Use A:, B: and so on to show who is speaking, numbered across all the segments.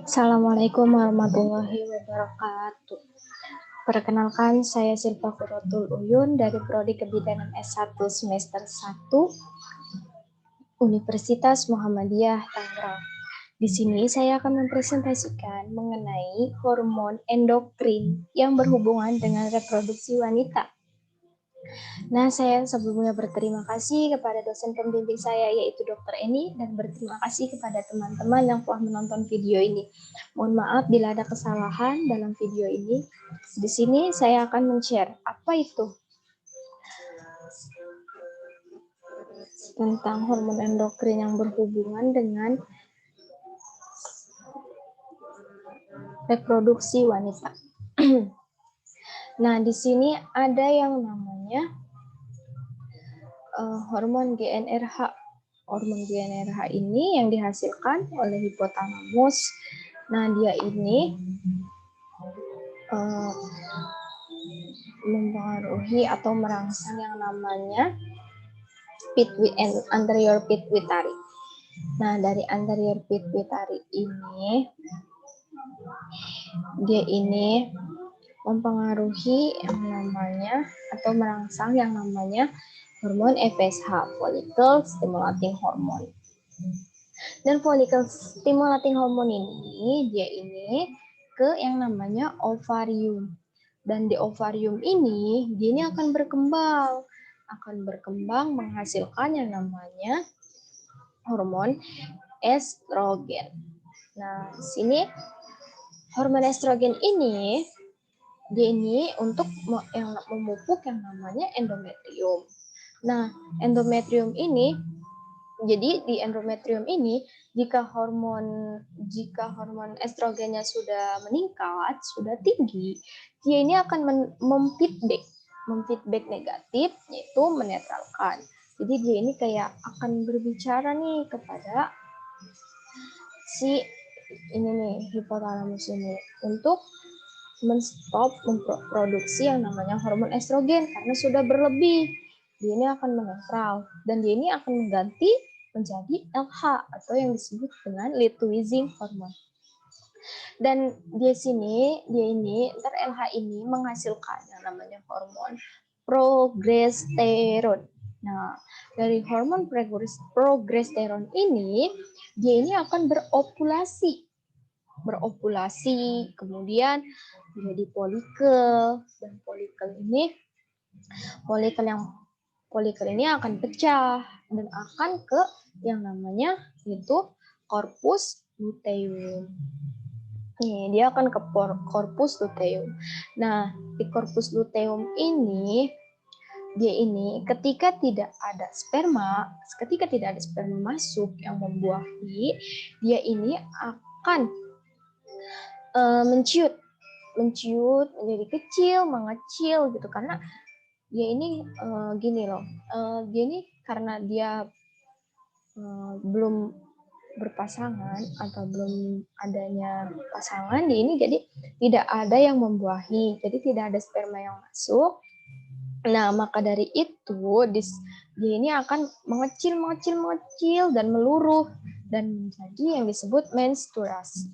A: Assalamualaikum warahmatullahi wabarakatuh. Perkenalkan, saya Silva Kurotul Uyun dari Prodi Kebidanan S1 semester 1 Universitas Muhammadiyah Tangerang. Di sini saya akan mempresentasikan mengenai hormon endokrin yang berhubungan dengan reproduksi wanita. Nah, saya sebelumnya berterima kasih kepada dosen pembimbing saya, yaitu Dr. Eni, dan berterima kasih kepada teman-teman yang telah menonton video ini. Mohon maaf bila ada kesalahan dalam video ini. Di sini saya akan men-share apa itu tentang hormon endokrin yang berhubungan dengan reproduksi wanita. Nah, di sini ada yang namanya hormon GnRH. Hormon GnRH ini yang dihasilkan oleh hipotalamus. Nah, dia ini mempengaruhi atau merangsang yang namanya anterior pituitary. Nah, dari anterior pituitary ini, dia ini mempengaruhi yang namanya atau merangsang yang namanya hormon FSH, follicle stimulating hormone. Dan follicle stimulating hormone ini, dia ini ke yang namanya ovarium. Dan di ovarium ini, dia ini akan berkembang menghasilkan yang namanya hormon estrogen. Nah, di sini hormon estrogen ini, dia ini untuk yang memupuk yang namanya endometrium. Nah, endometrium ini, jadi di endometrium ini, jika hormon estrogennya sudah meningkat, sudah tinggi, dia ini akan memfeedback negatif, yaitu menetralkan. Jadi dia ini kayak akan berbicara nih kepada si ini nih, hipotalamus ini, untuk menstop memproduksi yang namanya hormon estrogen karena sudah berlebih. Dia ini akan menetral dan dia ini akan mengganti menjadi LH atau yang disebut dengan luteinizing hormone. Dan dia ini LH ini menghasilkan yang namanya hormon progesteron. Nah, dari hormon progesteron ini, dia ini akan berovulasi, kemudian menjadi folikel, dan folikel ini akan pecah dan akan ke yang namanya itu corpus luteum. Nih, dia akan ke corpus luteum. Nah, di corpus luteum ini, dia ini ketika tidak ada sperma masuk yang membuahi, dia ini akan menciut menjadi kecil, mengecil gitu, karena dia ini gini loh, dia ini karena dia belum berpasangan atau belum adanya pasangan, dia ini jadi tidak ada yang membuahi, jadi tidak ada sperma yang masuk. Nah, maka dari itu dia ini akan mengecil dan meluruh dan menjadi yang disebut menstruasi.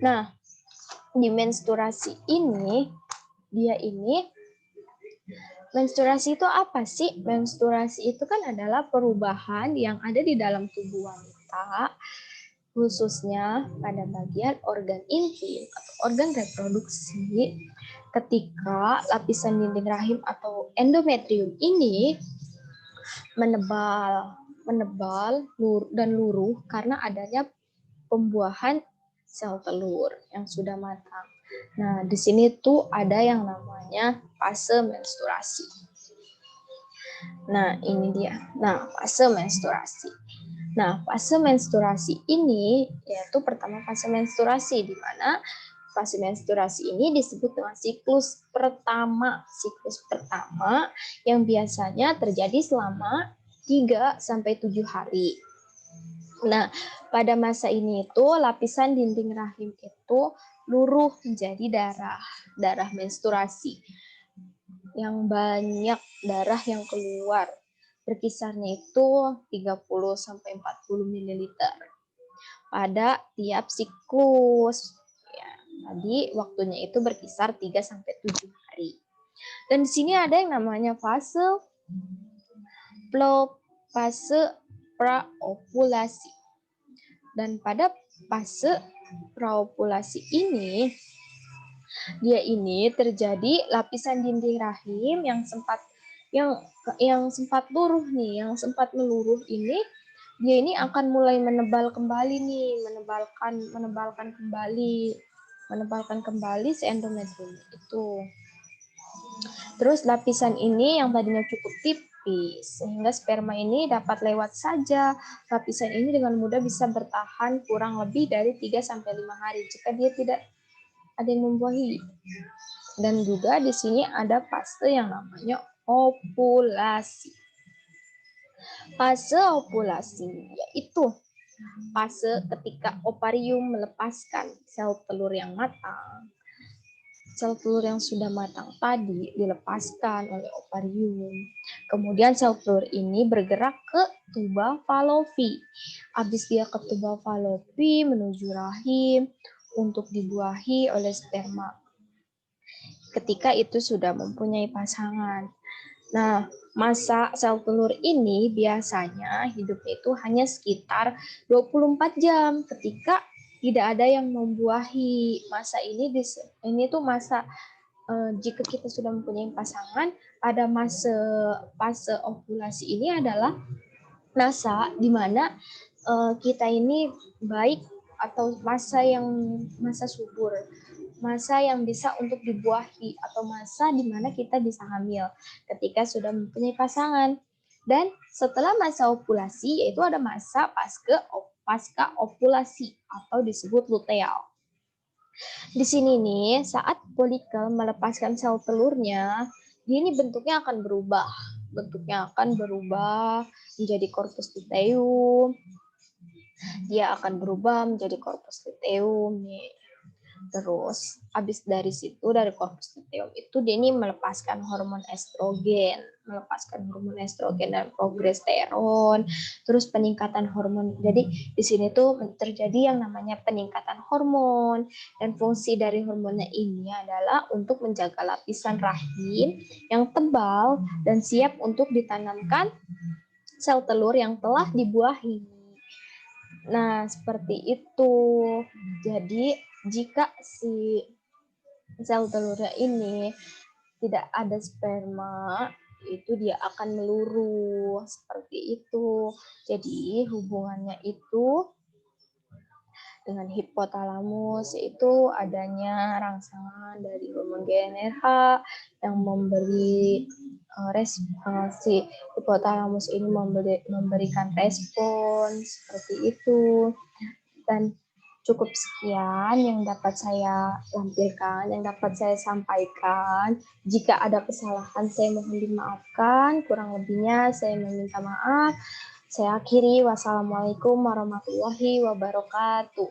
A: Nah, di menstruasi ini, menstruasi itu apa sih? Menstruasi itu kan adalah perubahan yang ada di dalam tubuh wanita, khususnya pada bagian organ intim atau organ reproduksi, ketika lapisan dinding rahim atau endometrium ini menebal dan luruh karena adanya pembuahan sel telur yang sudah matang. Nah, di sini tuh ada yang namanya fase menstruasi. Nah, ini dia. Nah, fase menstruasi. Nah, fase menstruasi ini yaitu pertama fase menstruasi, di mana fase menstruasi ini disebut dengan siklus pertama yang biasanya terjadi selama 3-7 hari. Nah, pada masa ini itu lapisan dinding rahim itu luruh menjadi darah menstruasi. Yang banyak darah yang keluar, berkisarnya itu 30-40 ml. pada tiap siklus. Ya, tadi waktunya itu berkisar 3-7 hari. Dan di sini ada yang namanya fase praovulasi. Dan pada fase praovulasi ini, dia ini terjadi lapisan dinding rahim yang sempat luruh nih, yang sempat meluruh ini, dia ini akan mulai menebal kembali nih, menebalkan kembali si endometrium itu. Terus lapisan ini yang tadinya cukup tipis, sehingga sperma ini dapat lewat saja. Lapisan ini dengan mudah bisa bertahan kurang lebih dari 3-5 hari jika dia tidak ada yang membuahi. Dan juga di sini ada fase yang namanya ovulasi. Fase ovulasi yaitu fase ketika ovarium melepaskan sel telur yang matang. Sel telur yang sudah matang tadi dilepaskan oleh ovarium. Kemudian sel telur ini bergerak ke tuba falopi. Habis dia ke tuba falopi menuju rahim untuk dibuahi oleh sperma. Ketika itu sudah mempunyai pasangan. Nah, masa sel telur ini biasanya hidupnya itu hanya sekitar 24 jam ketika tidak ada yang membuahi. Masa ini tuh masa jika kita sudah mempunyai pasangan, pada fase ovulasi ini adalah masa di mana kita ini baik atau masa subur, masa yang bisa untuk dibuahi atau masa di mana kita bisa hamil ketika sudah mempunyai pasangan. Dan setelah masa ovulasi yaitu ada masa pasca ovulasi atau disebut luteal. Di sini nih, saat folikel melepaskan sel telurnya, dia ini bentuknya akan berubah. Bentuknya akan berubah menjadi corpus luteum. Dia akan berubah menjadi corpus luteum nih. Terus, habis dari situ, dari corpus luteum itu dia ini melepaskan hormon estrogen dan progesteron, terus peningkatan hormon. Jadi di sini tuh terjadi yang namanya peningkatan hormon, dan fungsi dari hormonnya ini adalah untuk menjaga lapisan rahim yang tebal dan siap untuk ditanamkan sel telur yang telah dibuahi. Nah, seperti itu. Jadi jika si sel telurnya ini tidak ada sperma, itu dia akan meluruh seperti itu. Jadi hubungannya itu dengan hipotalamus, yaitu adanya rangsangan dari hormon GnRH yang memberi si hipotalamus ini memberikan respons seperti itu. Dan cukup sekian yang dapat saya lampirkan, yang dapat saya sampaikan. Jika ada kesalahan, saya mohon dimaafkan. Kurang lebihnya, saya meminta maaf. Saya akhiri. Wassalamualaikum warahmatullahi wabarakatuh.